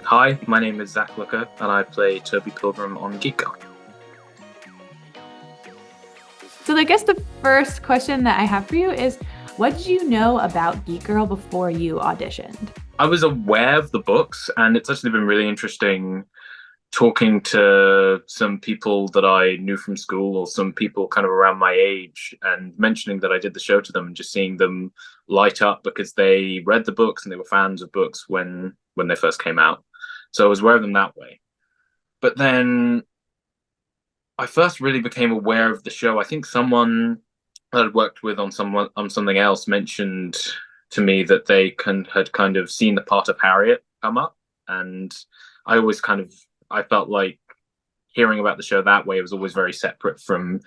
Hi, my name is Zac Looker, and I play Toby Pilgrim on Geek Girl. So I guess the first question that I have for you is, what did you know about Geek Girl before you auditioned? I was aware of the books, and it's actually been really interesting talking to some people that I knew from school or some people kind of around my age and mentioning that I did the show to them and just seeing them light up because they read the books and they were fans of books when they first came out. So I was aware of them that way. But then I first really became aware of the show. I think someone that I'd worked with on something else mentioned to me that had kind of seen the part of Harriet come up, and I always kind of I felt like hearing about the show that way was always very separate from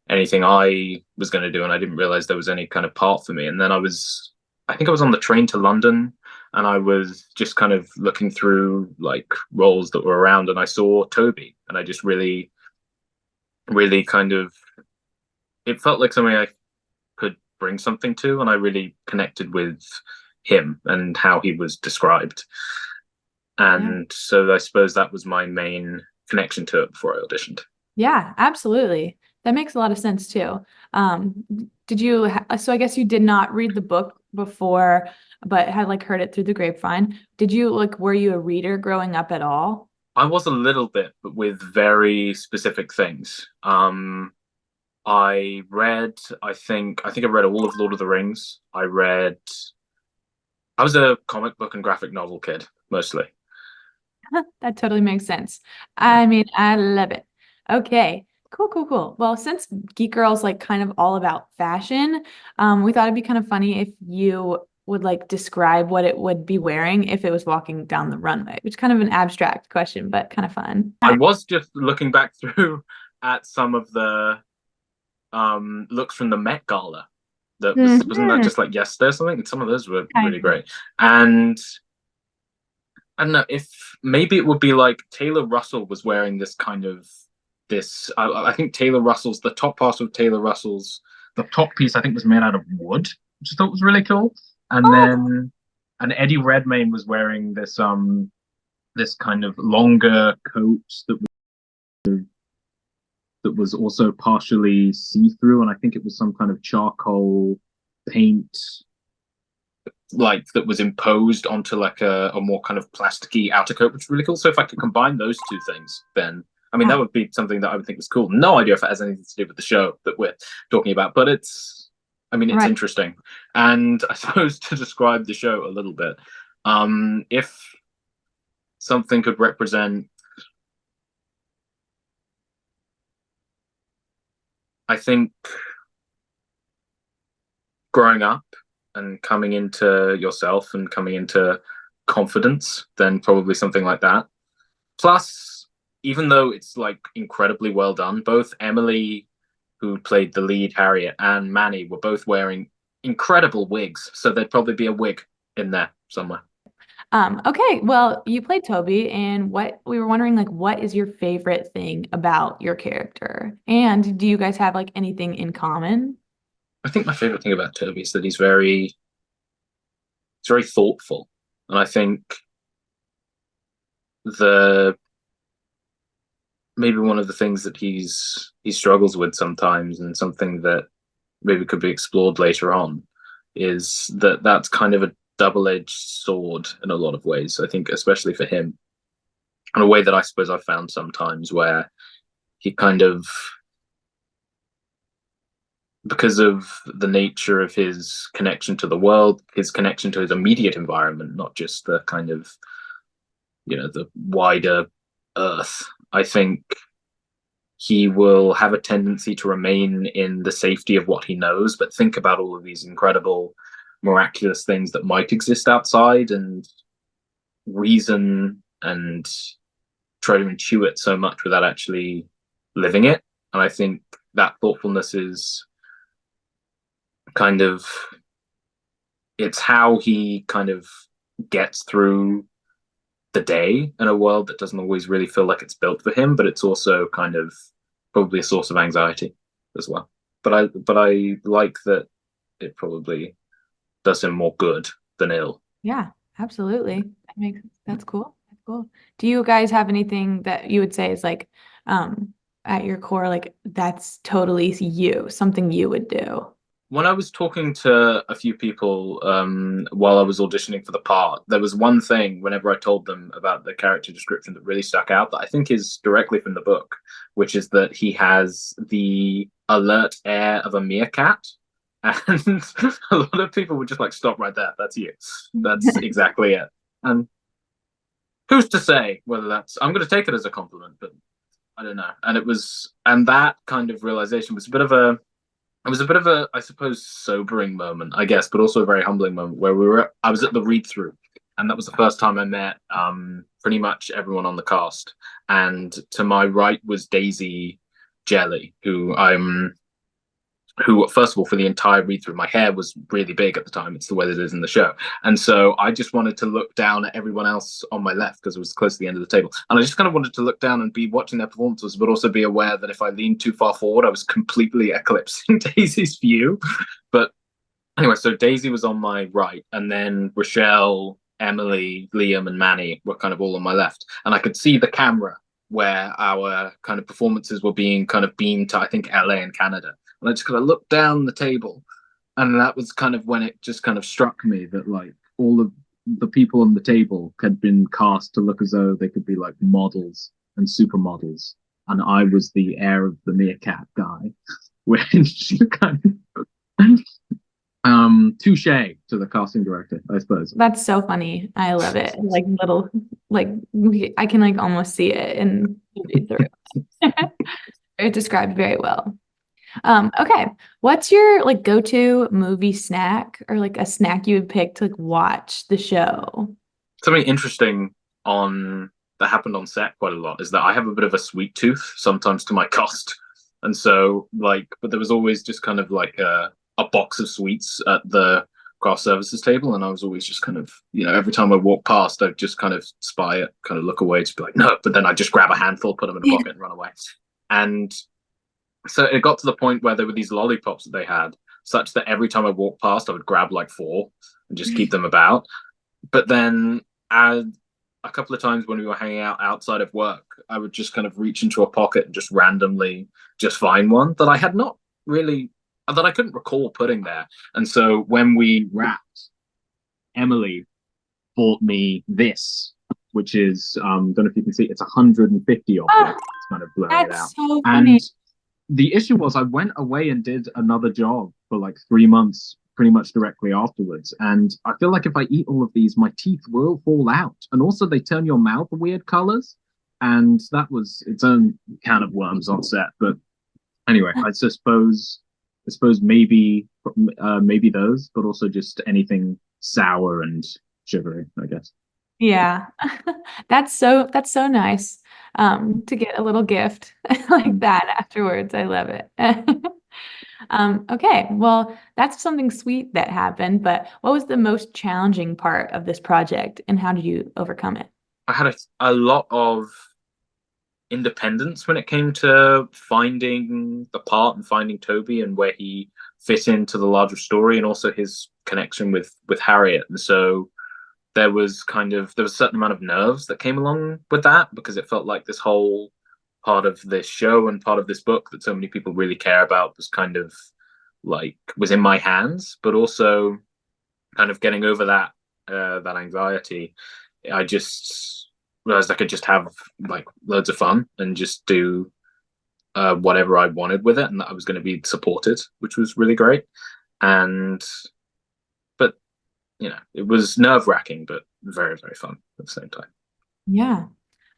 anything I was going to do, and I didn't realize there was any kind of part for me. And then I think I was on the train to London, and I was just kind of looking through like roles that were around, and I saw Toby, and I just really kind of it felt like something I could bring something to, and I really connected with him and how he was described. Yeah. And so I suppose that was my main connection to it before I auditioned. Yeah, absolutely. That makes a lot of sense too. Um, so I guess you did not read the book before, but had like heard it through the grapevine. Were you a reader growing up at all? I was a little bit, but with very specific things. I read, I think I read all of Lord of the Rings. I was a comic book and graphic novel kid, mostly. That totally makes sense. Yeah. I mean, I love it. Okay, cool, cool, cool. Well, since Geek Girl's like kind of all about fashion, we thought it'd be kind of funny if you would like describe what it would be wearing if it was walking down the runway, which is kind of an abstract question, but kind of fun. I was just looking back through at some of the looks from the Met Gala. Wasn't that Mhm. just like yesterday or something? And some of those were Kind really of. great. And I don't know if maybe it would be like Taylor Russell was wearing this kind of this. I think Taylor Russell's the top part of Taylor Russell's the top piece I think was made out of wood, which I thought was really cool. And Oh, then and Eddie Redmayne was wearing this kind of longer coat that was also partially see-through, and I think it was some kind of charcoal paint like that was imposed onto like a more kind of plasticky outer coat, which is really cool. So if I could combine those two things, then I mean yeah, that would be something that I would think was cool. No idea if it has anything to do with the show that we're talking about, but it's right. interesting. And I suppose to describe the show a little bit, if something could represent, I think growing up and coming into yourself and coming into confidence, then probably something like that. Plus, even though it's like incredibly well done, both Emily, who played the lead Harriet, and Manny were both wearing incredible wigs. So there'd probably be a wig in there somewhere. Okay, well, you played Toby, and what we were wondering, like, what is your favorite thing about your character? And do you guys have like anything in common? I think my favorite thing about Toby is that he's very thoughtful, and I think the maybe one of the things that he struggles with sometimes, and something that maybe could be explored later on, is that that's kind of a double-edged sword in a lot of ways. I think, especially for him, in a way that I suppose I've found sometimes, where he kind of, because of the nature of his connection to the world, his connection to his immediate environment, not just the kind of the wider Earth. I think he will have a tendency to remain in the safety of what he knows, but think about all of these incredible, miraculous things that might exist outside and reason and try to intuit so much without actually living it. And I think that thoughtfulness is kind of it's how he kind of gets through the day in a world that doesn't always really feel like it's built for him, but it's also kind of probably a source of anxiety as well. But I like that it probably does him more good than ill. Yeah, absolutely. That's cool. Cool. Do you guys have anything that you would say is like at your core, like that's totally you, something you would do? When I was talking to a few people while I was auditioning for the part, there was one thing whenever I told them about the character description that really stuck out that I think is directly from the book, which is that he has the alert air of a meerkat. And a lot of people would just like, stop right there. That's you. That's exactly it. And who's to say whether that's, I'm going to take it as a compliment, but I don't know. And and that kind of realization was a bit of a, it was a bit of a, I suppose, sobering moment, I guess, but also a very humbling moment where I was at the read through, and that was the first time I met pretty much everyone on the cast. And to my right was Daisy Jelly, who first of all, for the entire read through, my hair was really big at the time. It's the way that it is in the show. And so I just wanted to look down at everyone else on my left because it was close to the end of the table. And I just kind of wanted to look down and be watching their performances, but also be aware that if I leaned too far forward, I was completely eclipsing Daisy's view. But anyway, so Daisy was on my right, and then Rochelle, Emily, Liam, and Manny were kind of all on my left. And I could see the camera where our kind of performances were being kind of beamed to, I think, LA and Canada. And I just kind of looked down the table, and that was kind of when it just kind of struck me that like all of the people on the table had been cast to look as though they could be like models and supermodels, and I was the heir of the meerkat guy, which kind of touche to the casting director, I suppose. That's so funny. I love it. Like little, like I can like almost see it and through. It described very well. Okay. What's your like go-to movie snack or like a snack you would pick to like watch the show? Something interesting on that happened on set quite a lot is that I have a bit of a sweet tooth sometimes to my cost. And so like, but there was always just kind of like a box of sweets at the craft services table. And I was always just kind of, every time I walk past, I'd just kind of spy it, kind of look away, just be like, no, but then I just grab a handful, put them in a pocket and run away. And so it got to the point where there were these lollipops that they had, such that every time I walked past, I would grab like four and just keep them about. But then a couple of times when we were hanging out outside of work, I would just kind of reach into a pocket and just randomly just find one that I had not really, that I couldn't recall putting there. And so when we wrapped, Emily bought me this, which is, don't know if you can see, it's 150 of them. It's kind of blurring it out. That's so And funny. the issue was I went away and did another job for like 3 months, pretty much directly afterwards. And I feel like if I eat all of these, my teeth will fall out. And also they turn your mouth weird colors. And that was its own can of worms on set. But anyway, I suppose maybe those, but also just anything sour and sugary, I guess. Yeah. That's so nice. To get a little gift like that afterwards. I love it. Okay, well, that's something sweet that happened, but what was the most challenging part of this project and how did you overcome it? I had a lot of independence when it came to finding the part and finding Toby and where he fit into the larger story, and also his connection with Harriet. And so there was a certain amount of nerves that came along with that, because it felt like this whole part of this show and part of this book that so many people really care about was kind of like was in my hands. But also kind of getting over that anxiety, I just realized I could just have like loads of fun and just do whatever I wanted with it, and that I was going to be supported, which was really great. And but it was nerve wracking, but very, very fun at the same time. Yeah.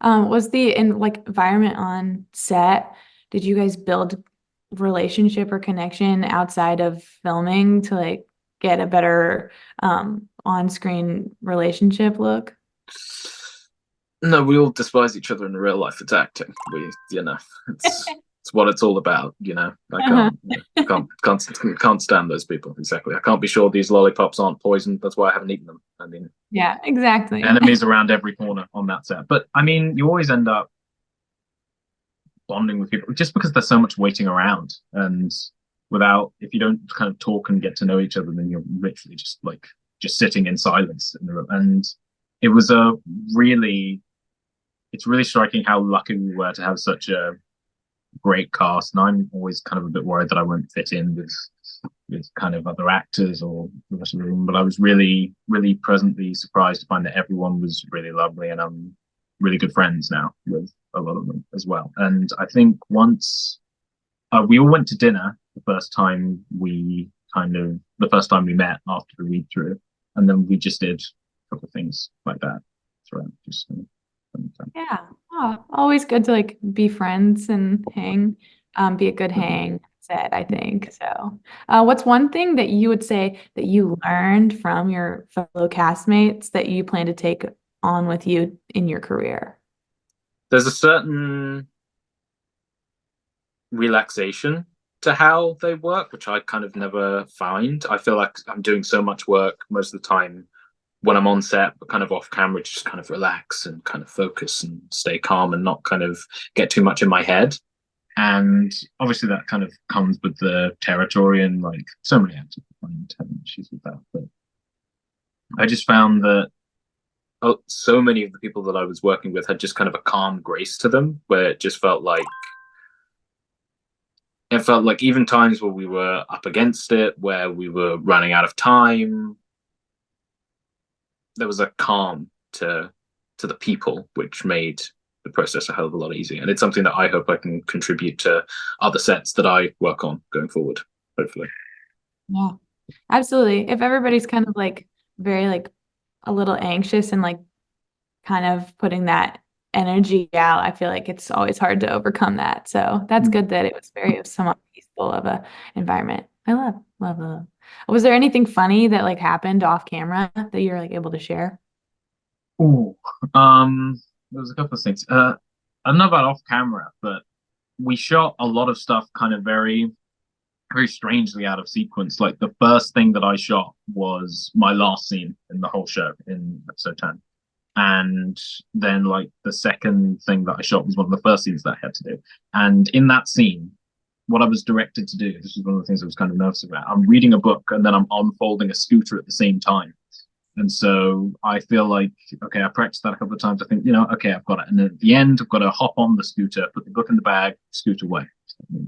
Was the environment on set, did you guys build relationship or connection outside of filming to like get a better on-screen relationship look? No, we all despise each other in real life. It's acting. It's what it's all about. I Uh-huh. can't stand those people. Exactly. I can't be sure these lollipops aren't poisoned. That's why I haven't eaten them. I mean, Yeah, exactly. enemies around every corner on that set. But I mean, you always end up bonding with people just because there's so much waiting around, and if you don't kind of talk and get to know each other, then you're literally just sitting in silence. And it was a really it's really striking how lucky we were to have such a great cast. And I'm always kind of a bit worried that I won't fit in with kind of other actors or the rest of the room. But I was really, really pleasantly surprised to find that everyone was really lovely, and I'm really good friends now with a lot of them as well. And I think once we all went to dinner the first time we met after the read through, and then we just did a couple of things like that throughout. Just Yeah. Oh, always good to like be friends and hang, be a good hang set, I think. So, what's one thing that you would say that you learned from your fellow castmates that you plan to take on with you in your career? there's a certain relaxation to how they work, which I kind of never find. I feel like I'm doing so much work most of the time when I'm on set, but kind of off camera, just kind of relax and kind of focus and stay calm and not kind of get too much in my head. And obviously that kind of comes with the territory, and like so many actors find issues with that. But I just found that so many of the people that I was working with had just kind of a calm grace to them, where it felt like even times where we were up against it, where we were running out of time, there was a calm to the people, which made the process a hell of a lot easier. And it's something that I hope I can contribute to other sets that I work on going forward, hopefully. Yeah, absolutely. If everybody's kind of like very like a little anxious and like kind of putting that energy out, I feel like it's always hard to overcome that. So that's good that it was very somewhat peaceful of a environment. I love. Was there anything funny that like happened off camera that you're like able to share? Ooh, there was a couple of things. I don't know about off camera, but we shot a lot of stuff kind of very, very strangely out of sequence. Like the first thing that I shot was my last scene in the whole show in episode 10. And then like the second thing that I shot was one of the first scenes that I had to do. And in that scene, what I was directed to do, this is one of the things I was kind of nervous about. I'm reading a book and then I'm unfolding a scooter at the same time. And so I feel like, okay, I practiced that a couple of times. I think, okay, I've got it. And then at the end, I've got to hop on the scooter, put the book in the bag, scoot away.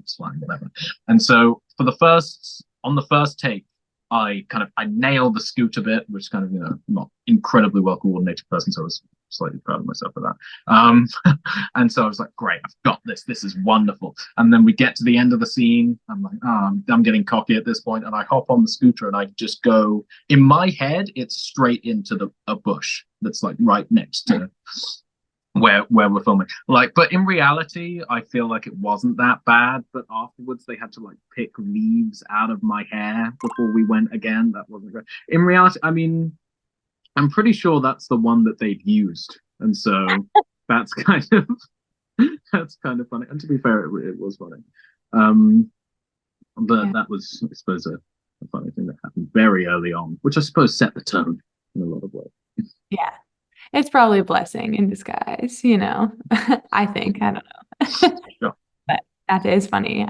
It's fine, whatever. And so on the first take, I nailed the scooter bit, which kind of, not incredibly well coordinated person. So I was slightly proud of myself for that. And so I was like, great, I've got this. This is wonderful. And then we get to the end of the scene. I'm like, I'm getting cocky at this point, and I hop on the scooter and I just go. In my head, it's straight into a bush that's like right next to where we're filming. Like, but in reality, I feel like it wasn't that bad. But afterwards, they had to like pick leaves out of my hair before we went again. That wasn't good. In reality, I mean, I'm pretty sure that's the one that they've used, and so that's kind of that's kind of funny. And to be fair, it was funny. But Yeah. that was, I suppose, a funny thing that happened very early on, which I suppose set the tone in a lot of ways. Yeah. It's probably a blessing in disguise, I think. I don't know. Sure. But that is funny.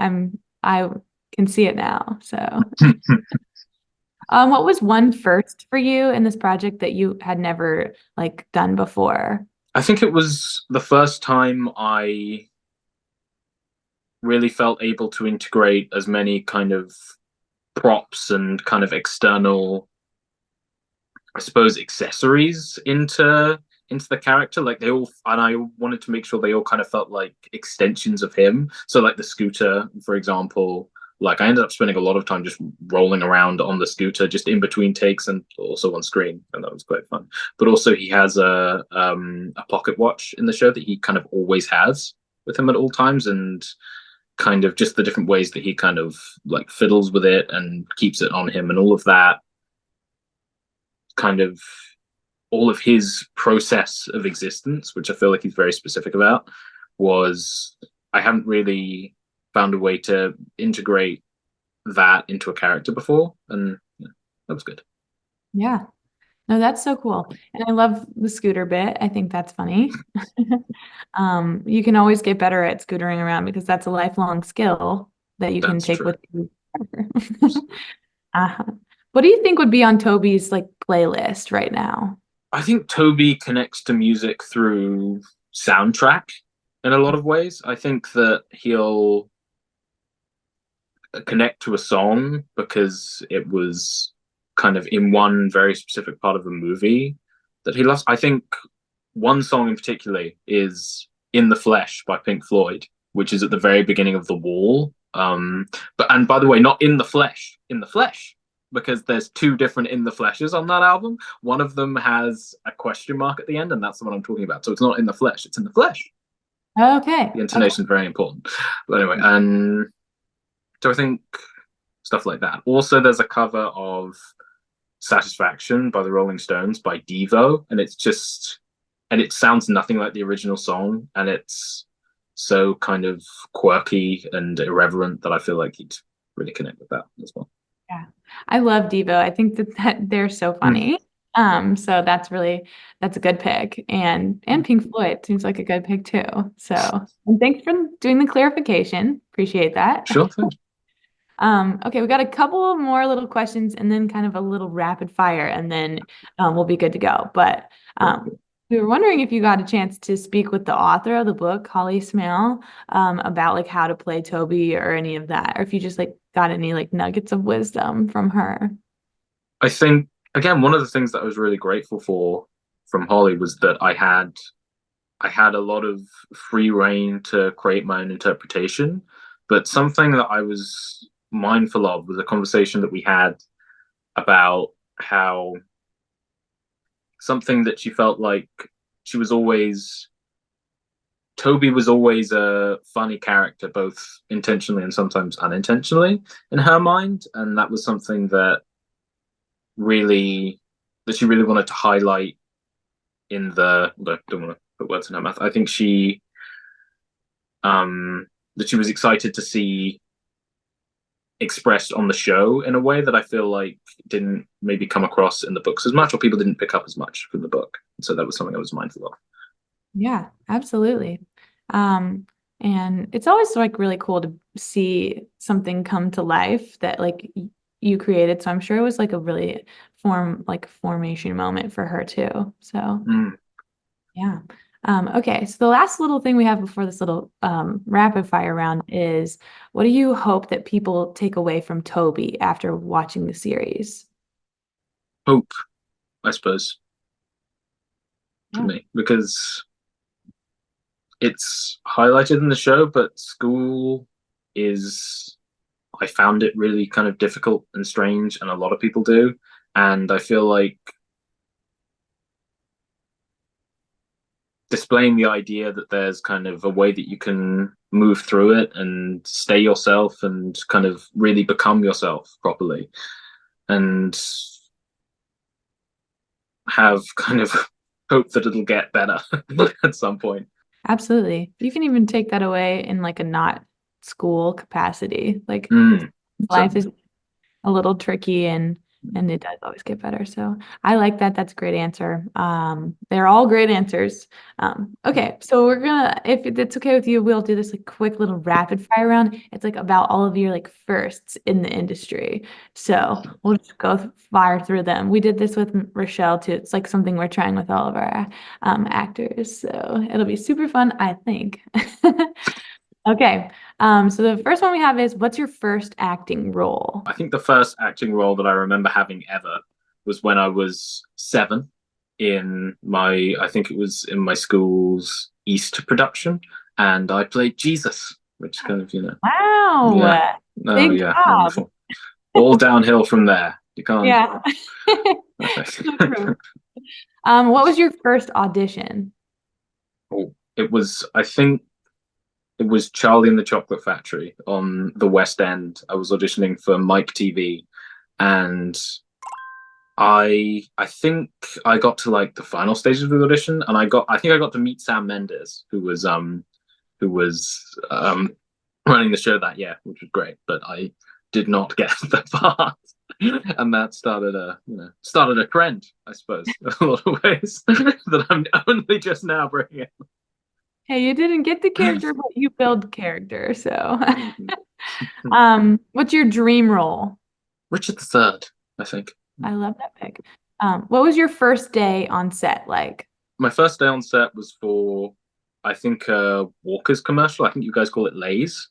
I can see it now. So, what was one first for you in this project that you had never like done before? I think it was the first time I really felt able to integrate as many kind of props and kind of external, I suppose, accessories into the character. Like they all, and I wanted to make sure they all kind of felt like extensions of him. So like the scooter, for example, like I ended up spending a lot of time just rolling around on the scooter, just in between takes and also on screen, and that was quite fun. But also he has a pocket watch in the show that he kind of always has with him at all times, and kind of just the different ways that he kind of like fiddles with it and keeps it on him, and all of that kind of all of his process of existence, which I feel like he's very specific about, was I haven't really found a way to integrate that into a character before, and yeah, that was good. Yeah. No, that's so cool. And I love the scooter bit. I think that's funny. You can always get better at scootering around because that's a lifelong skill that you can That's take true. with you. uh What do you think would be on Toby's like playlist right now? I think Toby connects to music through soundtrack in a lot of ways. I think that he'll connect to a song because it was kind of in one very specific part of the movie that he loves. I think one song in particular is "In the Flesh" by Pink Floyd, which is at the very beginning of The Wall. But and by the way, not in the flesh, in the flesh, because there's two different "In the Fleshes" on that album. One of them has a question mark at the end, and that's the one I'm talking about. So it's not in the flesh; it's in the flesh. Okay. The intonation is very important. But anyway, and so I think stuff like that. Also, there's a cover of Satisfaction by the Rolling Stones by Devo, and it sounds nothing like the original song, and it's so kind of quirky and irreverent that I feel like you'd really connect with that as well. Yeah. I love Devo. I think that they're so Mm, funny. So that's a good pick. And Pink Floyd seems like a good pick too. So and thanks for doing the clarification. Appreciate that. sure thing. Okay, we got a couple more little questions and then kind of a little rapid fire, and then we'll be good to go. But we were wondering if you got a chance to speak with the author of the book, Holly Smale, about like how to play Toby or any of that, or if you just like got any like nuggets of wisdom from her. I think again, one of the things that I was really grateful for from Holly was that I had a lot of free reign to create my own interpretation. But something that I was mindful of was a conversation that we had about how something that she felt like she was always Toby was always a funny character, both intentionally and sometimes unintentionally in her mind, and that was something really that she really wanted to highlight in the. Don't want to put words in her mouth. I think that she was excited to see expressed on the show in a way that I feel like didn't maybe come across in the books as much, or people didn't pick up as much from the book. So that was something I was mindful of. Yeah, absolutely. Um, and it's always like really cool to see something come to life that like you created. So I'm sure it was like a really formation moment for her too. So Mm. yeah. Okay, so the last little thing we have before this little rapid fire round is what do you hope that people take away from Toby after watching the series? Hope, I suppose, for Yeah. me, because it's highlighted in the show, but school is I found it really kind of difficult and strange, and a lot of people do. And I feel like displaying the idea that there's kind of a way that you can move through it and stay yourself and kind of really become yourself properly and have kind of hope that it'll get better at some point. Absolutely. You can even take that away in like a not school capacity. Like Mm, life certainly. is a little tricky and it does always get better. So I like that. That's a great answer. They're all great answers. Okay, so we're gonna, if it's okay with you, we'll do this like quick little rapid fire round. It's like about all of your like firsts in the industry. So we'll just go fire through them. We did this with Rochelle too. It's like something we're trying with all of our actors. So it'll be super fun, I think. Okay. So the first one we have is what's your first acting role? I think the first acting role that I remember having ever was when I was 7 in I think it was in my school's Easter production, and I played Jesus, which kind of, yeah, Wow. oh Big yeah, job. wonderful. All downhill from there. You can't. Yeah. Perfect. So true. What was your first audition? Oh, it was, I think it was Charlie and the Chocolate Factory on the West End. I was auditioning for Mike TV, and I think I got to like the final stages of the audition, and I think I got to meet Sam Mendes, who was running the show that year, which was great. But I did not get the part, and that started a trend, I suppose, in a lot of ways that I'm only just now bringing Hey, you didn't get the character, but you build character. So, in. what's your dream role? Richard III, I think. I love that pick. What was your first day on set like? My first day on set was for I think Walker's commercial. I think you guys call it Lay's,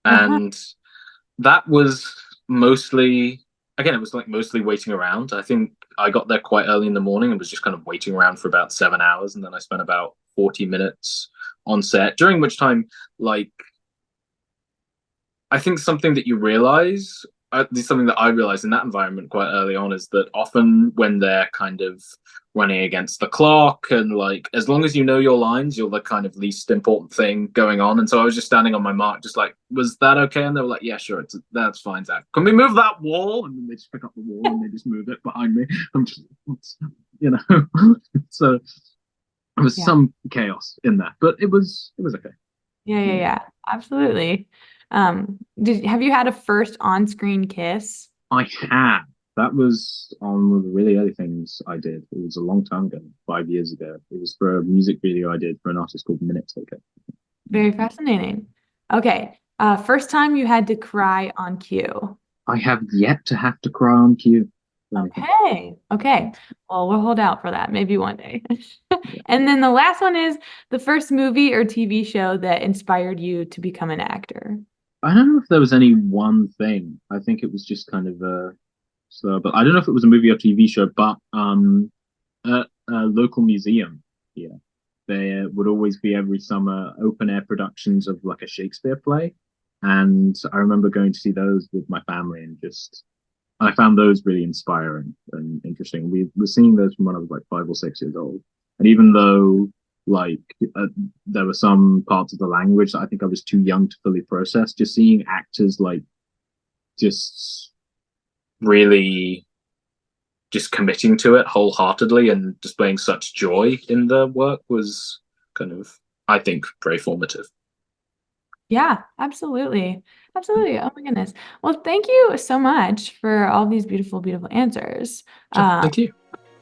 Uh-huh. and that was mostly again, it was like mostly waiting around. I think I got there quite early in the morning and was just kind of waiting around for about 7 hours, and then I spent about 40 minutes on set, during which time, like, I think something that you realize, something that I realized in that environment quite early on, is that often when they're kind of running against the clock and like, as long as you know your lines, you're the kind of least important thing going on. And so I was just standing on my mark, just like, was that okay? And they were like, yeah, sure, that's fine, Zach. Can we move that wall? And then they just pick up the wall and they just move it behind me. I'm just, you know, so there was Yeah. some chaos in that, but it was okay. Yeah, yeah, Yeah. yeah. Absolutely. Have you had a first on-screen kiss? I had. That was on one of the really early things I did. It was a long time ago, 5 years ago. It was for a music video I did for an artist called Minute Taker. Very fascinating. Okay. First time you had to cry on cue. I have yet to have to cry on cue for anything. Okay. Okay. Well, we'll hold out for that. Maybe one day. Yeah. And then the last one is the first movie or TV show that inspired you to become an actor. I don't know if there was any one thing. I think it was just kind of so, but I don't know if it was a movie or TV show, but a local museum. Yeah, there would always be every summer open air productions of like a Shakespeare play, and I remember going to see those with my family and just I found those really inspiring and interesting. We were seeing those from when I was like 5 or 6 years old, and even though like there were some parts of the language that I think I was too young to fully process, just seeing actors like just really just committing to it wholeheartedly and displaying such joy in the work was kind of, I think, very formative. Yeah, absolutely. Absolutely. Oh my goodness. Well, thank you so much for all these beautiful, beautiful answers. Sure, Uh, thank you.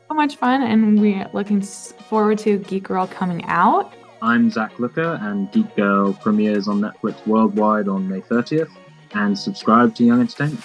so much fun, and we're looking forward to Geek Girl coming out. I'm Zac Looker, and Geek Girl premieres on Netflix worldwide on May 30th. And subscribe to Young Entertainment.